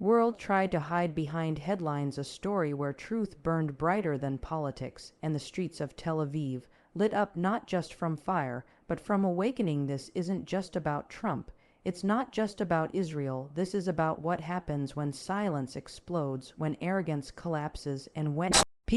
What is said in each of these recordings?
world tried to hide behind headlines a story where truth burned brighter than politics, and the streets of Tel Aviv lit up not just from fire, but from awakening. This isn't just about Trump. It's not just about Israel. This is about what happens when silence explodes, when arrogance collapses, and when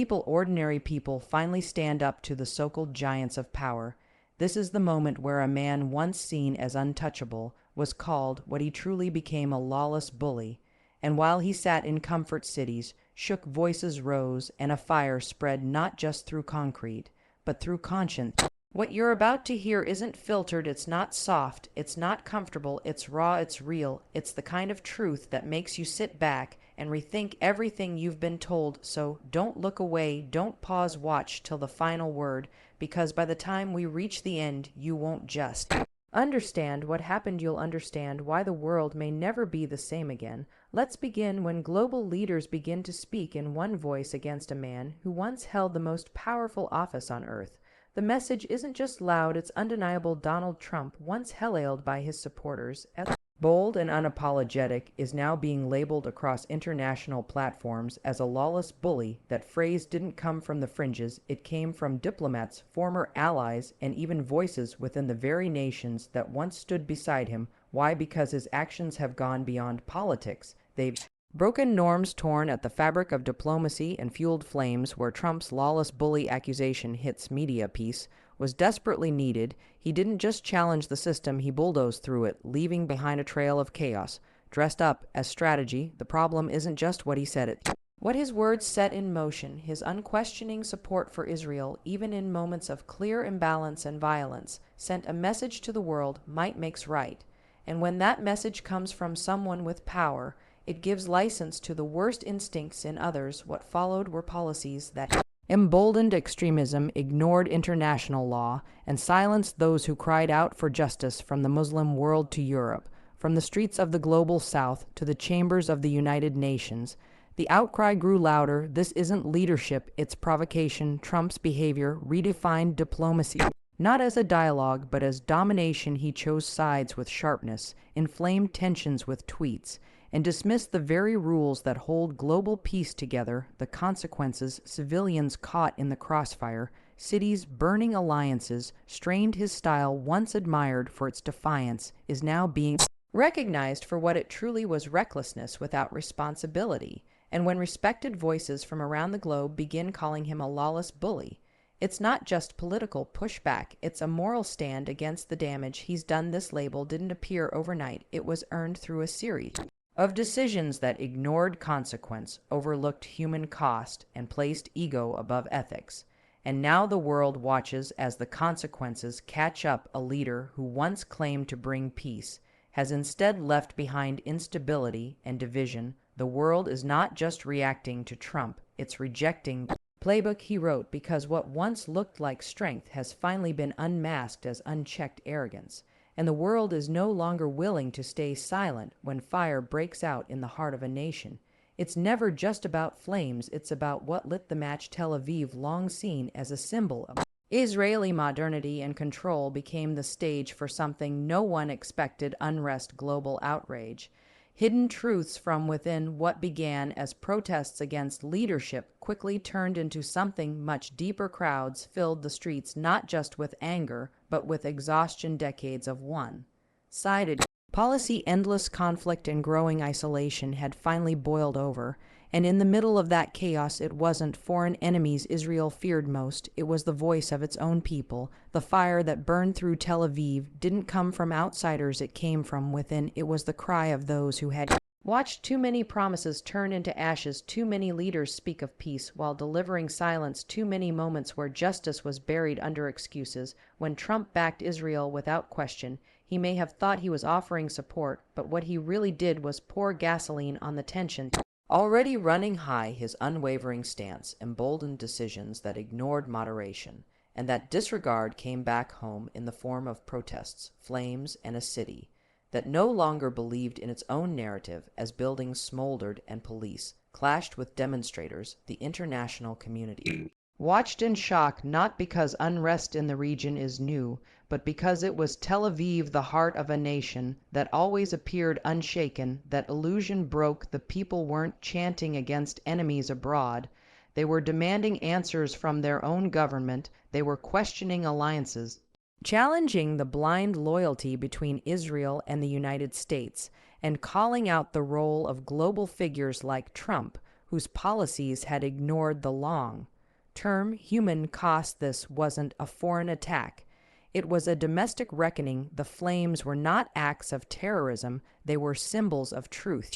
ordinary people, finally stand up to the so-called giants of power. This is the moment where a man once seen as untouchable was called what he truly became, a lawless bully. And while he sat in comfort cities, shook voices rose, and a fire spread not just through concrete, but through conscience. What you're about to hear isn't filtered, it's not soft, it's not comfortable, it's raw, it's real. It's the kind of truth that makes you sit back and rethink everything you've been told. So don't look away, don't pause, watch till the final word, because by the time we reach the end, you won't just understand what happened, you'll understand why the world may never be the same again. Let's begin when global leaders begin to speak in one voice against a man who once held the most powerful office on earth. The message isn't just loud, it's undeniable. Donald Trump, once hailed by his supporters as bold and unapologetic, is now being labeled across international platforms as a lawless bully. That phrase didn't come from the fringes, it came from diplomats, former allies, and even voices within the very nations that once stood beside him. Why? Because his actions have gone beyond politics. They've broken norms, torn at the fabric of diplomacy, and fueled flames. Where Trump's lawless bully accusation hits media piece was desperately needed. He didn't just challenge the system, he bulldozed through it, leaving behind a trail of chaos, dressed up as strategy. The problem isn't just what he said, it what his words set in motion. His unquestioning support for Israel, even in moments of clear imbalance and violence, sent a message to the world: might makes right. And when that message comes from someone with power, it gives license to the worst instincts in others. What followed were policies that emboldened extremism, ignored international law, and silenced those who cried out for justice. From the Muslim world to Europe, from the streets of the global south to the chambers of the United Nations, the outcry grew louder. This isn't leadership, it's provocation. Trump's behavior redefined diplomacy. Not as a dialogue, but as domination. He chose sides with sharpness, inflamed tensions with tweets, and dismissed the very rules that hold global peace together. The consequences: civilians caught in the crossfire, cities burning, alliances strained. His style, once admired for its defiance, is now being recognized for what it truly was: recklessness without responsibility. And when respected voices from around the globe begin calling him a lawless bully, it's not just political pushback, it's a moral stand against the damage he's done. This label didn't appear overnight, it was earned through a series of decisions that ignored consequence, overlooked human cost, and placed ego above ethics. And now the world watches as the consequences catch up. A leader who once claimed to bring peace has instead left behind instability and division. The world is not just reacting to Trump, it's rejecting the playbook he wrote, because what once looked like strength has finally been unmasked as unchecked arrogance. And the world is no longer willing to stay silent when fire breaks out in the heart of a nation. It's never just about flames, it's about what lit the match. Tel Aviv, long seen as a symbol of Israeli modernity and control, became the stage for something no one expected: unrest, global outrage. Hidden truths from within. What began as protests against leadership quickly turned into something much deeper. Crowds filled the streets not just with anger, but with exhaustion. Decades of one-sided policy, endless conflict, and growing isolation had finally boiled over. And in the middle of that chaos, it wasn't foreign enemies Israel feared most, it was the voice of its own people. The fire that burned through Tel Aviv didn't come from outsiders, it came from within. It was the cry of those who had watched too many promises turn into ashes, too many leaders speak of peace while delivering silence, too many moments where justice was buried under excuses. When Trump backed Israel without question, he may have thought he was offering support, but what he really did was pour gasoline on the tension already running high. His unwavering stance emboldened decisions that ignored moderation, and that disregard came back home in the form of protests, flames, and a city that no longer believed in its own narrative. As buildings smoldered and police clashed with demonstrators, the international community watched in shock not because unrest in the region is new, but because it was Tel Aviv, the heart of a nation that always appeared unshaken. That illusion broke. The people weren't chanting against enemies abroad. They were demanding answers from their own government. They were questioning alliances, challenging the blind loyalty between Israel and the United States, and calling out the role of global figures like Trump, whose policies had ignored the long-term human cost. This wasn't a foreign attack. It was a domestic reckoning. The flames were not acts of terrorism, they were symbols of truth,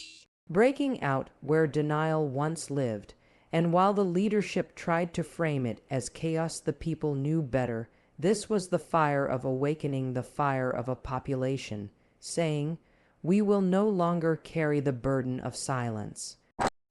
breaking out where denial once lived. And while the leadership tried to frame it as chaos, the people knew better. This was the fire of awakening, the fire of a population, saying, "We will no longer carry the burden of silence."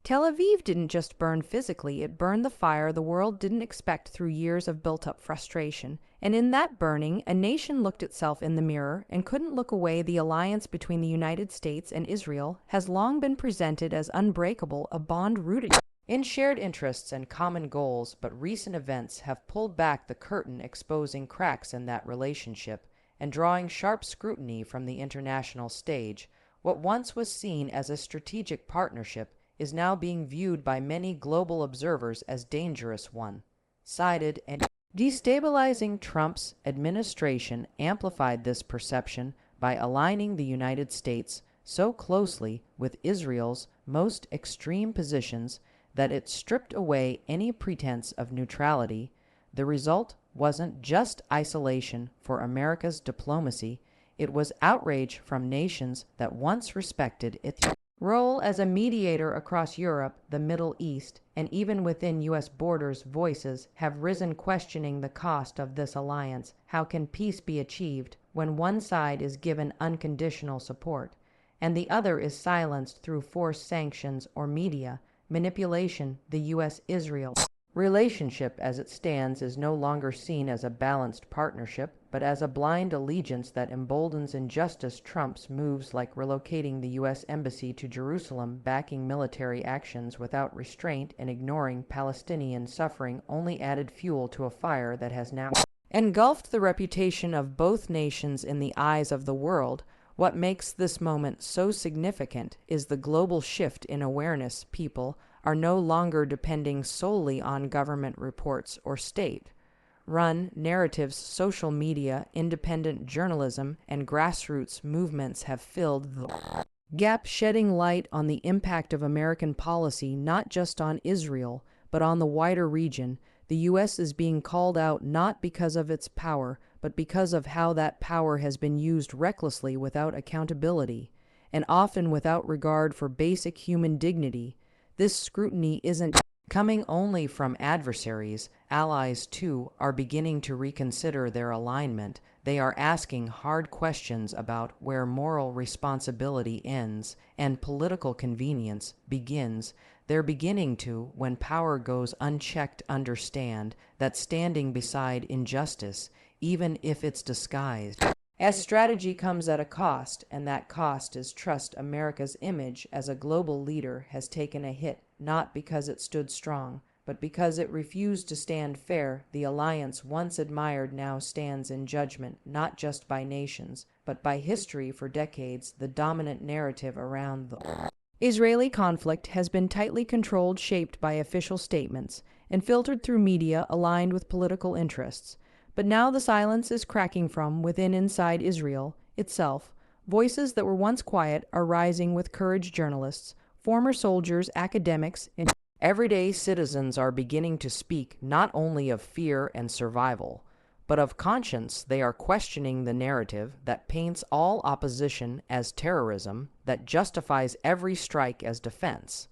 Tel Aviv didn't just burn physically, it burned the fire the world didn't expect through years of built-up frustration. And in that burning, a nation looked itself in the mirror and couldn't look away. The alliance between the United States and Israel has long been presented as unbreakable, a bond rooted in shared interests and common goals, but recent events have pulled back the curtain, exposing cracks in that relationship and drawing sharp scrutiny from the international stage. What once was seen as a strategic partnership is now being viewed by many global observers as dangerous, one-sided and destabilizing. Trump's administration amplified this perception by aligning the United States so closely with Israel's most extreme positions that it stripped away any pretense of neutrality. The result wasn't just isolation for America's diplomacy, it was outrage from nations that once respected its role as a mediator across Europe, the Middle East, and even within U.S. borders. Voices have risen questioning the cost of this alliance. How can peace be achieved when one side is given unconditional support and the other is silenced through forced sanctions or media manipulation? The U.S.-Israel relationship as it stands is no longer seen as a balanced partnership, but as a blind allegiance that emboldens injustice. Trump's moves, like relocating the U.S. Embassy to Jerusalem, backing military actions without restraint, and ignoring Palestinian suffering, only added fuel to a fire that has now engulfed the reputation of both nations in the eyes of the world. What makes this moment so significant is the global shift in awareness. People are no longer depending solely on government reports or state-run narratives. Social media, independent journalism, and grassroots movements have filled the gap, shedding light on the impact of American policy not just on Israel, but on the wider region. The U.S. is being called out not because of its power, but because of how that power has been used recklessly, without accountability, and often without regard for basic human dignity. This scrutiny isn't coming only from adversaries. Allies, too, are beginning to reconsider their alignment. They are asking hard questions about where moral responsibility ends and political convenience begins. They're beginning to, when power goes unchecked, understand that standing beside injustice, even if it's disguised as strategy, comes at a cost, and that cost is trust. America's image as a global leader has taken a hit, not because it stood strong, but because it refused to stand fair. The alliance once admired now stands in judgment, not just by nations, but by history. For decades, the dominant narrative around the Israeli conflict has been tightly controlled, shaped by official statements, and filtered through media aligned with political interests. But now the silence is cracking from within. Inside Israel itself, voices that were once quiet are rising with courage. Journalists, former soldiers, academics, and everyday citizens are beginning to speak, not only of fear and survival, but of conscience. They are questioning the narrative that paints all opposition as terrorism, that justifies every strike as defense,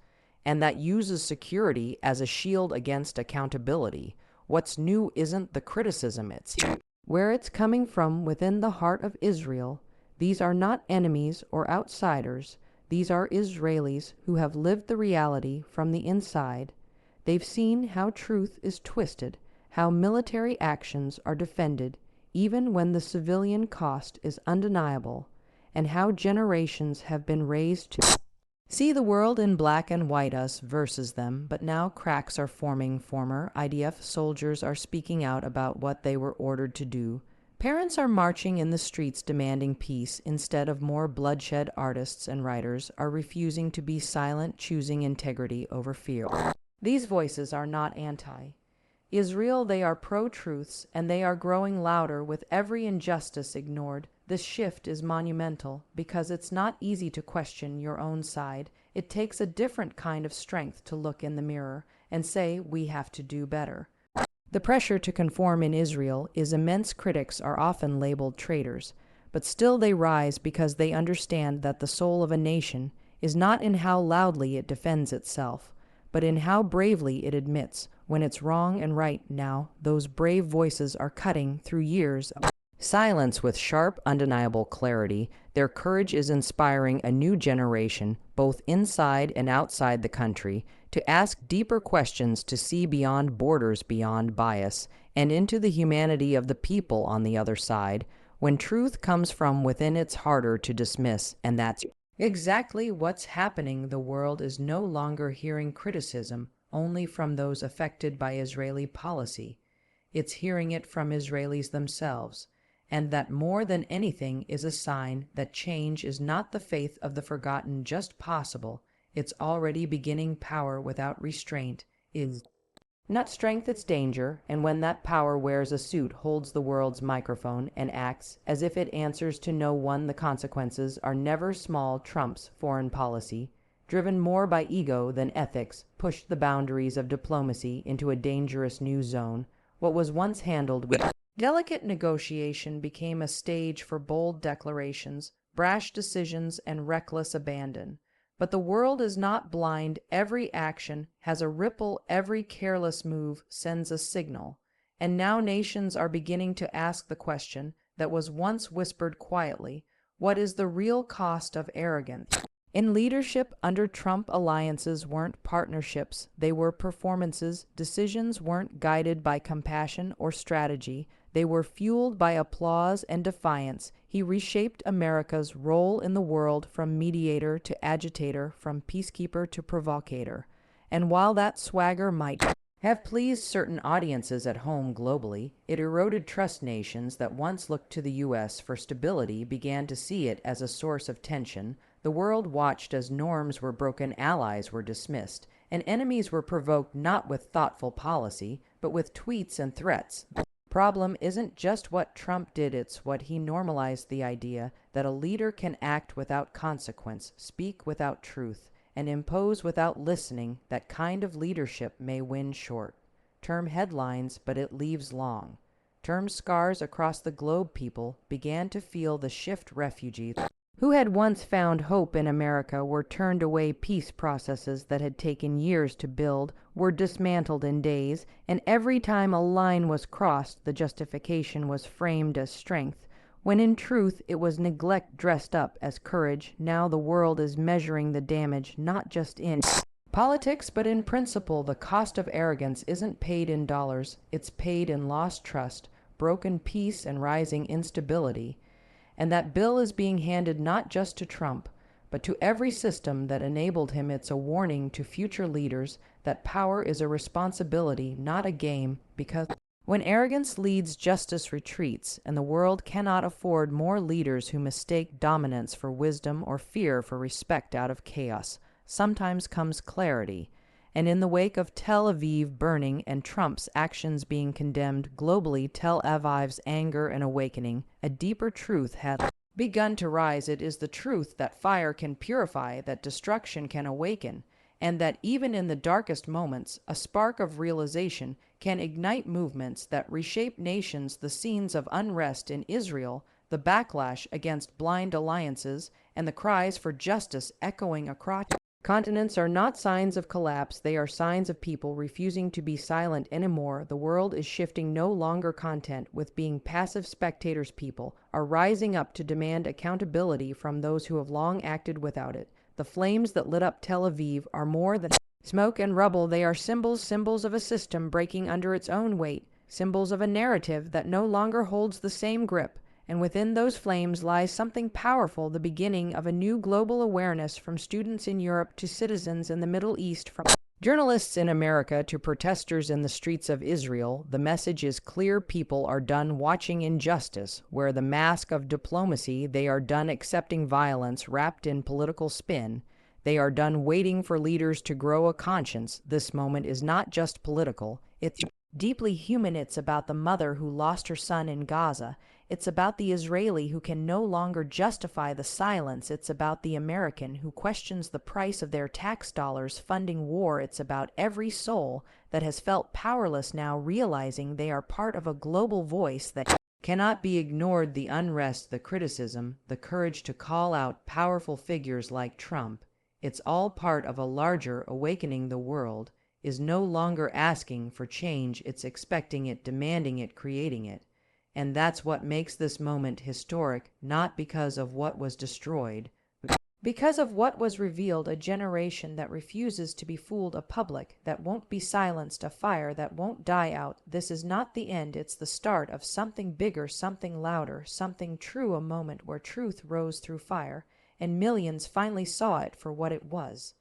and that uses security as a shield against accountability. What's new isn't the criticism, it's where it's coming from, within the heart of Israel. These are not enemies or outsiders. These are Israelis who have lived the reality from the inside. They've seen how truth is twisted, how military actions are defended even when the civilian cost is undeniable, and how generations have been raised to See the world in black and white, us versus them, but now cracks are forming. Former IDF soldiers are speaking out about what they were ordered to do. Parents are marching in the streets demanding peace instead of more bloodshed. Artists and writers are refusing to be silent, choosing integrity over fear. These voices are not anti-Israel, they are pro-truths, and they are growing louder with every injustice ignored. This shift is monumental because it's not easy to question your own side. It takes a different kind of strength to look in the mirror and say, we have to do better. The pressure to conform in Israel is immense. Critics are often labeled traitors, but still they rise because they understand that the soul of a nation is not in how loudly it defends itself, but in how bravely it admits when it's wrong and right. Now, those brave voices are cutting through years of silence with sharp, undeniable clarity. Their courage is inspiring a new generation, both inside and outside the country, to ask deeper questions, to see beyond borders, beyond bias, and into the humanity of the people on the other side. When truth comes from within, it's harder to dismiss, and that's exactly what's happening. The world is no longer hearing criticism only from those affected by Israeli policy. It's hearing it from Israelis themselves. And that, more than anything, is a sign that change is not the faith of the forgotten just possible, it's already beginning. Power without restraint is not strength, it's danger, and when that power wears a suit, holds the world's microphone, and acts as if it answers to no one, the consequences are never small. Trump's foreign policy, driven more by ego than ethics, pushed the boundaries of diplomacy into a dangerous new zone. What was once handled with delicate negotiation became a stage for bold declarations, brash decisions, and reckless abandon. But the world is not blind. Every action has a ripple. Every careless move sends a signal. And now nations are beginning to ask the question that was once whispered quietly: what is the real cost of arrogance? In leadership under Trump, alliances weren't partnerships, they were performances. Decisions weren't guided by compassion or strategy, they were fueled by applause and defiance. He reshaped America's role in the world from mediator to agitator, from peacekeeper to provocateur. And while that swagger might have pleased certain audiences at home globally, it eroded trust. Nations that once looked to the U.S. for stability began to see it as a source of tension. The world watched as norms were broken, allies were dismissed, and enemies were provoked not with thoughtful policy, but with tweets and threats. The problem isn't just what Trump did, it's what he normalized: the idea that a leader can act without consequence, speak without truth, and impose without listening. That kind of leadership may win short-term headlines, but it leaves long-term scars across the globe. People began to feel the shift. Refugees who had once found hope in America were turned away. Peace processes that had taken years to build were dismantled in days, and every time a line was crossed, the justification was framed as strength, when in truth it was neglect dressed up as courage. Now the world is measuring the damage not just in politics but in principle. The cost of arrogance isn't paid in dollars, it's paid in lost trust, broken peace, and rising instability. And that bill is being handed not just to Trump, but to every system that enabled him. It's a warning to future leaders that power is a responsibility, not a game, because when arrogance leads, justice retreats, and the world cannot afford more leaders who mistake dominance for wisdom or fear for respect. Out of chaos sometimes comes clarity. And in the wake of Tel Aviv burning and Trump's actions being condemned globally, Tel Aviv's anger and awakening, a deeper truth had begun to rise. It is the truth that fire can purify, that destruction can awaken, and that even in the darkest moments, a spark of realization can ignite movements that reshape nations. The scenes of unrest in Israel, the backlash against blind alliances, and the cries for justice echoing across continents are not signs of collapse, they are signs of people refusing to be silent anymore. The world is shifting, no longer content with being passive spectators. People are rising up to demand accountability from those who have long acted without it. The flames that lit up Tel Aviv are more than smoke and rubble. They are symbols of a system breaking under its own weight, symbols of a narrative that no longer holds the same grip. And within those flames lies something powerful, the beginning of a new global awareness, from students in Europe to citizens in the Middle East, from journalists in America to protesters in the streets of Israel. The message is clear: people are done watching injustice wear the mask of diplomacy. They are done accepting violence wrapped in political spin. They are done waiting for leaders to grow a conscience. This moment is not just political, it's deeply human. It's about the mother who lost her son in Gaza. It's about the Israeli who can no longer justify the silence. It's about the American who questions the price of their tax dollars funding war. It's about every soul that has felt powerless now realizing they are part of a global voice that cannot be ignored. The unrest, the criticism, the courage to call out powerful figures like Trump. It's all part of a larger awakening. The world is no longer asking for change, it's expecting it, demanding it, creating it. And that's what makes this moment historic, not because of what was destroyed, but because of what was revealed. A generation that refuses to be fooled, a public that won't be silenced, a fire that won't die out. This is not the end, it's the start of something bigger, something louder, something true, a moment where truth rose through fire, and millions finally saw it for what it was.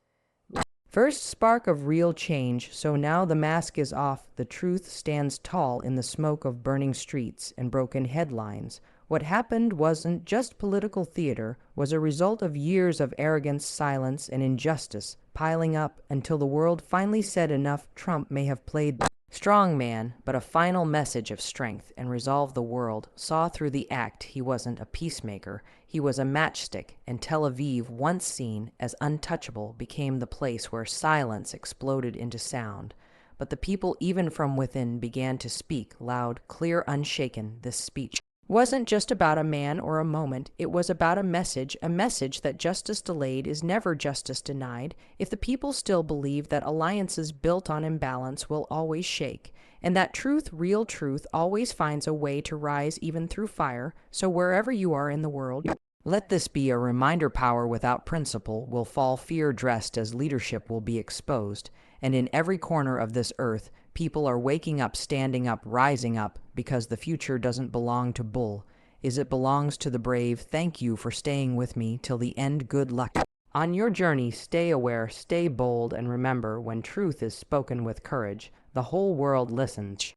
First spark of real change. So now the mask is off. The truth stands tall in the smoke of burning streets and broken headlines. What happened wasn't just political theater, was a result of years of arrogance, silence, and injustice piling up until the world finally said enough. Trump may have played strong man, but a final message of strength and resolve. The world saw through the act. He wasn't a peacemaker. He was a matchstick, and Tel Aviv, once seen as untouchable, became the place where silence exploded into sound. But the people, even from within, began to speak loud, clear, unshaken. This speech wasn't just about a man or a moment. It was about a message that justice delayed is never justice denied. If the people still believe that alliances built on imbalance will always shake, and that truth, real truth, always finds a way to rise even through fire. So wherever you are in the world, let this be a reminder: power without principle will fall, fear dressed as leadership will be exposed. And in every corner of this earth, people are waking up, standing up, rising up, because the future doesn't belong to bull, it belongs to the brave. Thank you for staying with me till the end. Good luck on your journey. Stay aware, stay bold, and remember, when truth is spoken with courage, the whole world listens.